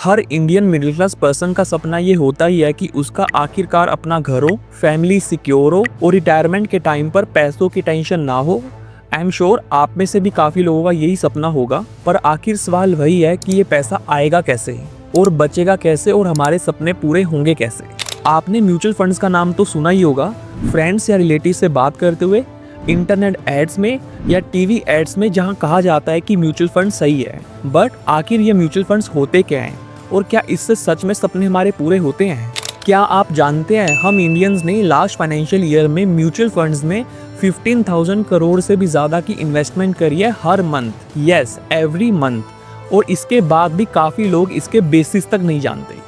हर Indian middle class person का सपना ये होता ही है कि उसका आखिरकार अपना घर हो, फैमिली सिक्योर हो और रिटायरमेंट के टाइम पर पैसों की टेंशन ना हो। आई एम श्योर आप में से भी काफ़ी लोगों का यही सपना होगा, पर आखिर सवाल वही है कि ये पैसा आएगा कैसे और बचेगा कैसे और हमारे सपने पूरे होंगे कैसे। आपने म्यूचुअल फंड्स का नाम तो सुना ही होगा, फ्रेंड्स या रिलेटिव से बात करते हुए, इंटरनेट एड्स में या टीवी एड्स में, जहां कहा जाता है कि म्यूचुअल फंड सही है। बट आखिर ये म्यूचुअल फंड्स होते क्या हैं और क्या इससे सच में सपने हमारे पूरे होते हैं? क्या आप जानते हैं हम इंडियंस ने लास्ट फाइनेंशियल ईयर में म्यूचुअल फंड्स में 15,000 करोड़ से भी ज़्यादा की इन्वेस्टमेंट करी है हर मंथ, यस एवरी मंथ, और इसके बाद भी काफ़ी लोग इसके बेसिस तक नहीं जानते।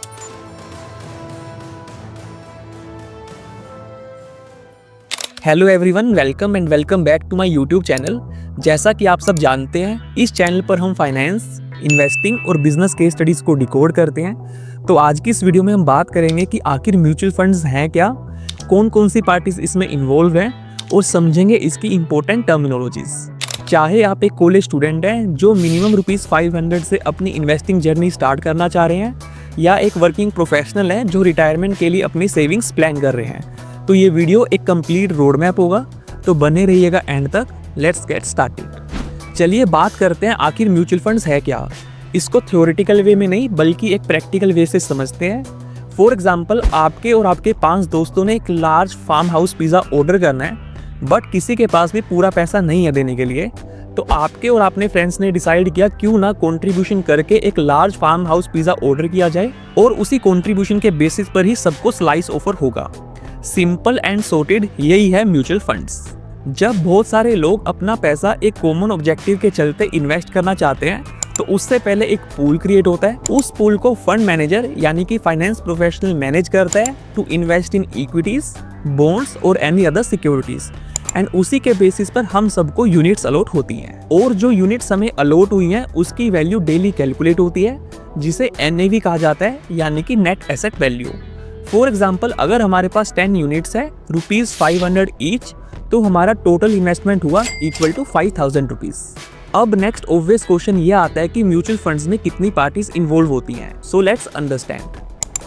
Hello everyone, welcome and welcome back to my YouTube channel. जैसा कि आप सब जानते हैं, इस चैनल पर हम फाइनेंस, इन्वेस्टिंग और बिजनेस केस स्टडीज को डिकोड करते हैं। तो आज की इस वीडियो में हम बात करेंगे कि आखिर म्यूचुअल फंड्स हैं क्या, कौन कौन सी पार्टीज इसमें इन्वॉल्व हैं और समझेंगे इसकी इंपॉर्टेंट टर्मिनोलॉजीज। चाहे आप एक कॉलेज स्टूडेंट हैं जो मिनिमम ₹500 से अपनी इन्वेस्टिंग जर्नी स्टार्ट करना चाह रहे हैं, या एक वर्किंग प्रोफेशनल हैं जो रिटायरमेंट के लिए अपनी सेविंग्स प्लान कर रहे हैं, तो ये वीडियो एक कंप्लीट रोड मैप होगा। तो बने रहिएगा एंड तक। Let's get started. चलिए बात करते हैं आखिर म्यूचुअल फंड्स है क्या। इसको थ्योरेटिकल वे में नहीं बल्कि एक प्रैक्टिकल वे से समझते हैं। फॉर एग्जांपल, आपके और आपके 5 दोस्तों ने एक large farm house pizza order करना है, बट किसी के पास भी पूरा पैसा नहीं है देने के लिए। तो आपके और अपने फ्रेंड्स ने डिसाइड किया क्यों ना कंट्रीब्यूशन करके एक large farm house pizza order किया जाए और उसी कंट्रीब्यूशन के बेसिस पर ही सबको स्लाइस ऑफर होगा। सिंपल एंड सॉर्टेड, यही है म्यूचुअल फंड्स। जब बहुत सारे लोग अपना पैसा एक कॉमन ऑब्जेक्टिव के चलते इन्वेस्ट करना चाहते हैं, तो उससे पहले एक पूल क्रिएट होता है। उस पूल को फंड मैनेजर यानी कि फाइनेंस प्रोफेशनल मैनेज करता है to invest in equities, bonds और एनी अदर सिक्योरिटीज। एंड उसी के बेसिस पर हम सबको यूनिट्स अलॉट होती हैं, और जो यूनिट्स हमें अलॉट हुई हैं उसकी वैल्यू डेली कैलकुलेट होती है, जिसे NAV कहा जाता है, यानी कि net asset value. For example, अगर हमारे पास 10 यूनिट्स है ₹500 ईच, तो हमारा टोटल इन्वेस्टमेंट हुआ इक्वल टू ₹5,000। अब नेक्स्ट ऑब्वियस क्वेश्चन ये आता है कि म्यूचुअल फंड्स में कितनी पार्टीज इन्वॉल्व होती हैं। So let's understand.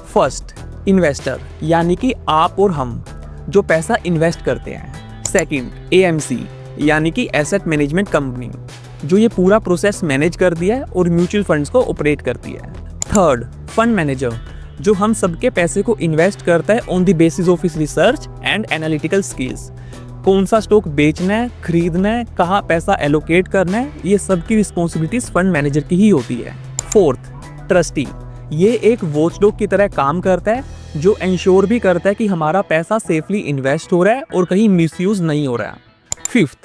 First, investor यानी कि आप और हम जो पैसा इन्वेस्ट करते हैं। सेकंड, AMC यानी कि एसेट मैनेजमेंट कंपनी, जो ये पूरा प्रोसेस मैनेज करती है और म्यूचुअल फंड्स को ऑपरेट करती है। थर्ड, फंड मैनेजर, जो हम सबके पैसे को इन्वेस्ट करता है on the basis of his research and analytical skills. कौन सा स्टॉक बेचना है, खरीदना है, कहाँ पैसा एलोकेट करना है, ये सब की रिस्पॉन्सिबिलिटीज फंड मैनेजर की ही होती है। फोर्थ, ट्रस्टी, ये एक वॉचडॉग की तरह काम करता है, जो इंश्योर भी करता है कि हमारा पैसा सेफली इन्वेस्ट हो रहा है और कहीं मिसयूज नहीं हो रहा है। फिफ्थ,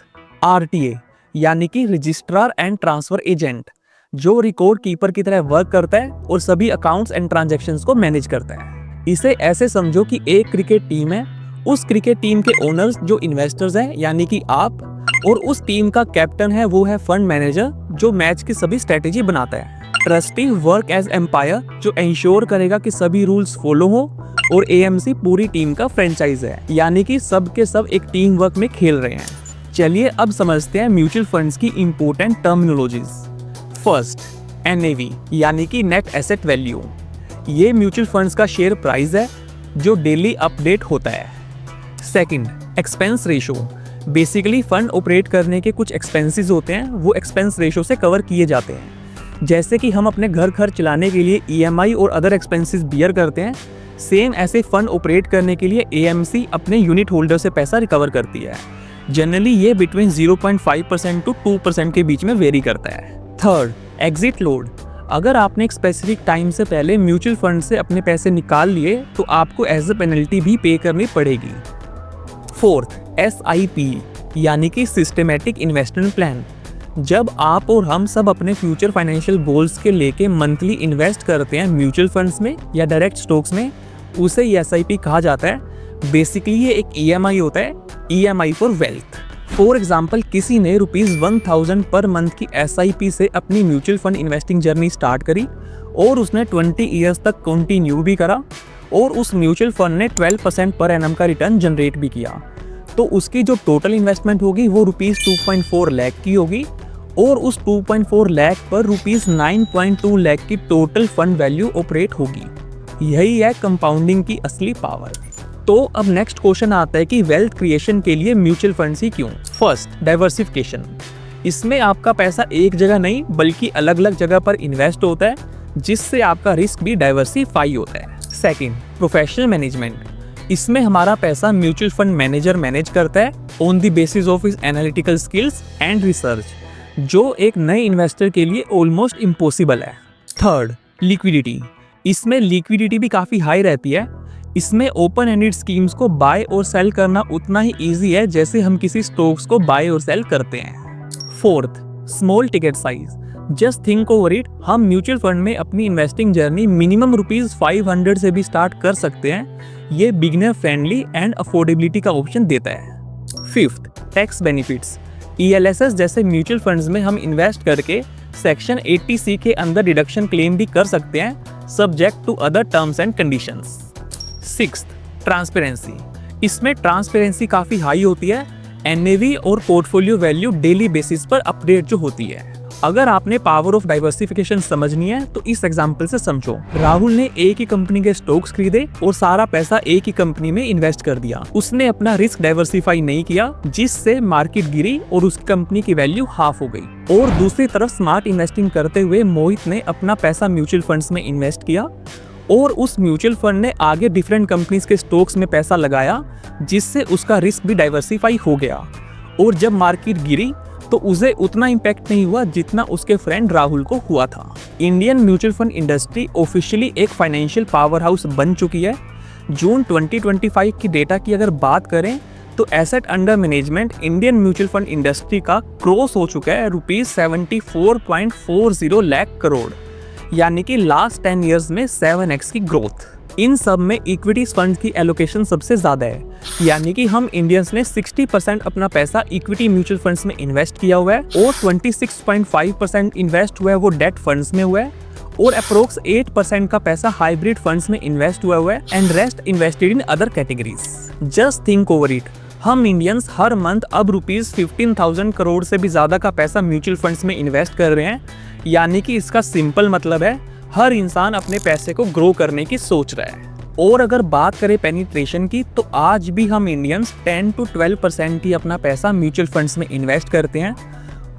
RTA यानी कि रजिस्ट्रार एंड ट्रांसफर एजेंट, जो रिकॉर्ड कीपर की तरह वर्क करता है और सभी अकाउंट्स एंड ट्रांजैक्शंस को मैनेज करता है। इसे ऐसे समझो कि एक क्रिकेट टीम है, उस क्रिकेट टीम के ओनर्स जो इन्वेस्टर्स हैं यानी कि आप, और उस टीम का कैप्टन है वो है फंड मैनेजर, जो मैच की सभी स्ट्रेटेजी बनाता है। ट्रस्टी वर्क एज एम्पायर, जो इंश्योर करेगा कि सभी रूल्स फॉलो हो, और AMC पूरी टीम का फ्रेंचाइज है, यानी कि सब के सब एक टीम वर्क में खेल रहे हैं। चलिए अब समझते हैं म्यूचुअल फंड्स की इंपॉर्टेंट टर्मिनोलॉजीज। फर्स्ट, NAV यानी कि नेट एसेट वैल्यू, ये म्यूचुअल फंड्स का शेयर प्राइस है जो डेली अपडेट होता है। Second, expense ratio, basically fund operate करने के कुछ एक्सपेंसेस होते हैं, वो एक्सपेंस रेशो से कवर किए जाते हैं। जैसे कि हम अपने घर खर्च चलाने के लिए EMI और अदर एक्सपेंसेस बियर करते हैं, सेम ऐसे फंड ऑपरेट करने के लिए AMC अपने यूनिट होल्डर से पैसा रिकवर करती है। जनरली ये बिटवीन 0.5% to 2% के बीच में वेरी करता है। थर्ड, एग्जिट लोड, अगर आपने एक स्पेसिफिक टाइम से पहले म्यूचुअल फंड से अपने पैसे निकाल लिए तो आपको एज अ पेनल्टी भी पे करनी पड़ेगी। फोर्थ, SIP यानी कि सिस्टमेटिक इन्वेस्टमेंट प्लान, जब आप और हम सब अपने फ्यूचर फाइनेंशियल गोल्स के लेके मंथली इन्वेस्ट करते हैं म्यूचुअल फंड्स में या डायरेक्ट स्टॉक्स में, उसे SIP कहा जाता है। बेसिकली ये एक EMI होता है, EMI for wealth. For example, किसी ने ₹1,000 पर मंथ की SIP से अपनी mutual fund investing journey start करी और उसने 20 ईयर्स तक कंटिन्यू भी करा, और उस म्यूचुअल फंड ने 12% पर एनम का रिटर्न जनरेट भी किया। तो उसकी जो टोटल इन्वेस्टमेंट होगी वो ₹2.4 लाख की होगी, और उस 2.4 लाख पर रुपीस 9.2 लाख की टोटल फंड वैल्यू ऑपरेट होगी। यही है कंपाउंडिंग की असली पावर। तो अब नेक्स्ट क्वेश्चन आता है कि वेल्थ क्रिएशन के लिए म्यूचुअल फंड्स ही क्यों। First, diversification. इसमें आपका पैसा एक जगह नहीं बल्कि अलग अलग जगह पर इन्वेस्ट होता है, जिससे आपका रिस्क भी डाइवर्सिफाई होता है। Second, professional management. इसमें हमारा पैसा म्यूचुअल फंड मैनेजर मैनेज करता है on the basis of his analytical skills and research, जो एक नए इन्वेस्टर के लिए ऑलमोस्ट इम्पॉसिबल है। Third, liquidity. इसमें लिक्विडिटी भी काफ़ी हाई रहती है। इसमें ओपन एंडेड स्कीम्स को बाय और सेल करना उतना ही ईजी है जैसे हम किसी स्टॉक्स को बाय और सेल करते हैं। Fourth, small ticket size. Just think over it, हम म्यूचुअल फंड में अपनी इन्वेस्टिंग जर्नी मिनिमम ₹500 से भी स्टार्ट कर सकते हैं। ये बिगिनर फ्रेंडली एंड अफोर्डेबिलिटी का ऑप्शन देता है। Fifth, tax benefits. ELSS जैसे म्यूचुअल फंड्स में हम इन्वेस्ट करके सेक्शन 80C के अंदर डिडक्शन क्लेम भी कर सकते हैं, subject to other terms and conditions. Sixth, transparency. इसमें ट्रांसपेरेंसी काफ़ी हाई होती है। NAV और पोर्टफोलियो वैल्यू डेली बेसिस पर अपडेट जो होती है। अगर आपने पावर ऑफ डाइवर्सिफिकेशन समझनी है तो इस एग्जांपल से समझो। राहुल ने एक ही कंपनी के स्टॉक्स खरीदे और सारा पैसा एक ही कंपनी में इन्वेस्ट कर दिया। उसने अपना रिस्क डाइवर्सिफाई नहीं किया, जिससे मार्केट गिरी और उस कंपनी की वैल्यू हाफ हो गई। और दूसरी तरफ स्मार्ट इन्वेस्टिंग करते हुए मोहित ने अपना पैसा म्यूचुअल फंड्स में इन्वेस्ट किया और उस म्यूचुअल फंड ने आगे डिफरेंट कंपनीज के स्टॉक्स में पैसा लगाया, जिससे उसका रिस्क भी डाइवर्सिफाई हो गया। और जब मार्केट गिरी तो उसे उतना इम्पैक्ट नहीं हुआ जितना उसके फ्रेंड राहुल को हुआ था। Indian mutual fund industry officially एक फाइनेंशियल पावर हाउस बन चुकी है। जून 2025 की डेटा की अगर बात करें तो asset under management Indian mutual fund industry का क्रॉस हो चुका है ₹74.40 लाख करोड़, यानी कि लास्ट 10 ईयर्स में 7x की ग्रोथ। इन सब में इक्विटीज फंड की एलोकेशन सबसे ज्यादा है, यानी कि हम इंडियंस ने 60% अपना पैसा इक्विटी म्यूचुअल फंड्स में इन्वेस्ट किया हुआ है और 26.5% इन्वेस्ट हुआ है वो डेट फंड्स में हुआ है और अप्रोक्स 8% का पैसा हाइब्रिड फंड्स में इन्वेस्ट हुआ है and rest invested in other categories. Just think over it, हम इंडियंस हर मंथ अब ₹15,000 करोड़ से भी ज्यादा का पैसा म्यूचुअल फंड्स में इन्वेस्ट कर रहे हैं, यानी कि इसका सिंपल मतलब है हर इंसान अपने पैसे को ग्रो करने की सोच रहा है। और अगर बात करें पेनिट्रेशन की तो आज भी हम इंडियंस 10 to 12% ही अपना पैसा म्यूचुअल फंड्स में इन्वेस्ट करते हैं।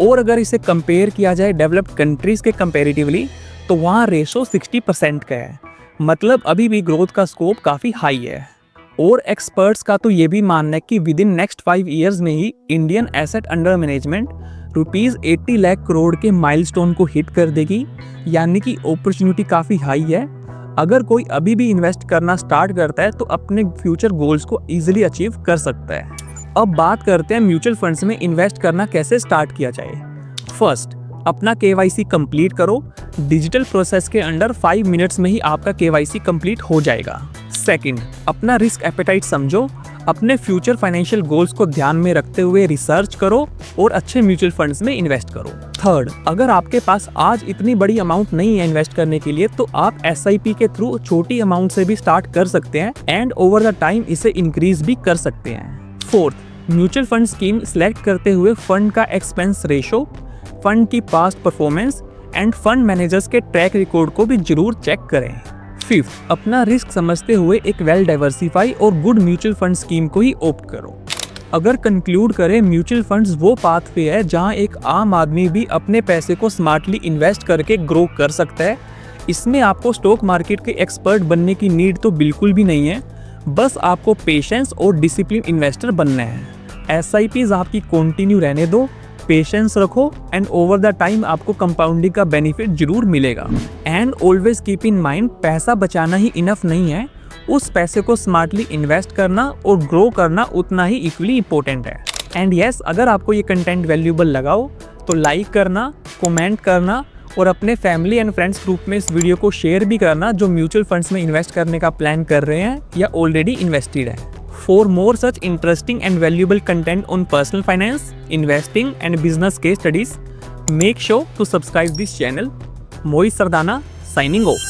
और अगर इसे कंपेयर किया जाए डेवलप्ड कंट्रीज के कंपेरेटिवली तो वहाँ रेशो 60% का है, मतलब अभी भी ग्रोथ का स्कोप काफ़ी हाई है। और एक्सपर्ट्स का तो ये भी मानना है कि विद इन नेक्स्ट 5 ईयर्स में ही Indian asset under management ₹80 lakh crore के माइलस्टोन को हिट कर देगी, यानी कि अपॉर्चुनिटी काफ़ी हाई है। अगर कोई अभी भी इन्वेस्ट करना स्टार्ट करता है तो अपने फ्यूचर गोल्स को ईजिली अचीव कर सकता है। अब बात करते हैं म्यूचुअल फंड्स में इन्वेस्ट करना कैसे स्टार्ट किया जाए। फर्स्ट, अपना KYC कंप्लीट करो। डिजिटल प्रोसेस के अंडर 5 मिनट्स में ही आपका KYC कंप्लीट हो जाएगा। सेकंड, अपना रिस्क एपेटाइट समझो। अपने फ्यूचर फाइनेंशियल गोल्स को ध्यान में रखते हुए रिसर्च करो और अच्छे म्यूचुअल फंड्स में इन्वेस्ट करो। थर्ड, अगर आपके पास आज इतनी बड़ी अमाउंट नहीं है इन्वेस्ट करने के लिए तो आप SIP के थ्रू छोटी अमाउंट से भी स्टार्ट कर सकते हैं एंड ओवर द टाइम इसे इंक्रीज भी कर सकते हैं। Fourth, mutual fund scheme select करते हुए फंड का एक्सपेंस रेशो, फंड की past performance end fund managers के ट्रैक रिकॉर्ड को भी जरूर चेक करें। फिफ्थ, अपना रिस्क समझते हुए एक वेल डाइवर्सिफाई और गुड म्यूचुअल फंड स्कीम को ही ऑप्ट करो। अगर कंक्लूड करें, म्यूचुअल फंड्स वो पाथवे है जहां एक आम आदमी भी अपने पैसे को स्मार्टली इन्वेस्ट करके ग्रो कर सकता है। इसमें आपको स्टॉक मार्केट के एक्सपर्ट बनने की नीड तो बिल्कुल भी नहीं है, बस आपको पेशेंस और डिसिप्लिन इन्वेस्टर बनना है। SIPs आपकी कंटिन्यू रहने दो, पेशेंस रखो एंड ओवर द टाइम आपको कंपाउंडिंग का बेनिफिट जरूर मिलेगा। And always keep in mind, पैसा बचाना ही इनफ नहीं है, उस पैसे को स्मार्टली इन्वेस्ट करना और ग्रो करना उतना ही इक्वली इंपॉर्टेंट है। एंड यस, अगर आपको ये कंटेंट वैल्यूएबल लगाओ तो लाइक करना, कमेंट करना और अपने फैमिली एंड फ्रेंड्स ग्रुप में इस वीडियो को शेयर भी करना जो म्यूचुअल फंड्स में इन्वेस्ट करने का प्लान कर रहे हैं या ऑलरेडी इन्वेस्टेड है। For more such interesting and valuable content on personal finance, investing and business case studies, make sure to subscribe this channel. Mohit Sardana signing off.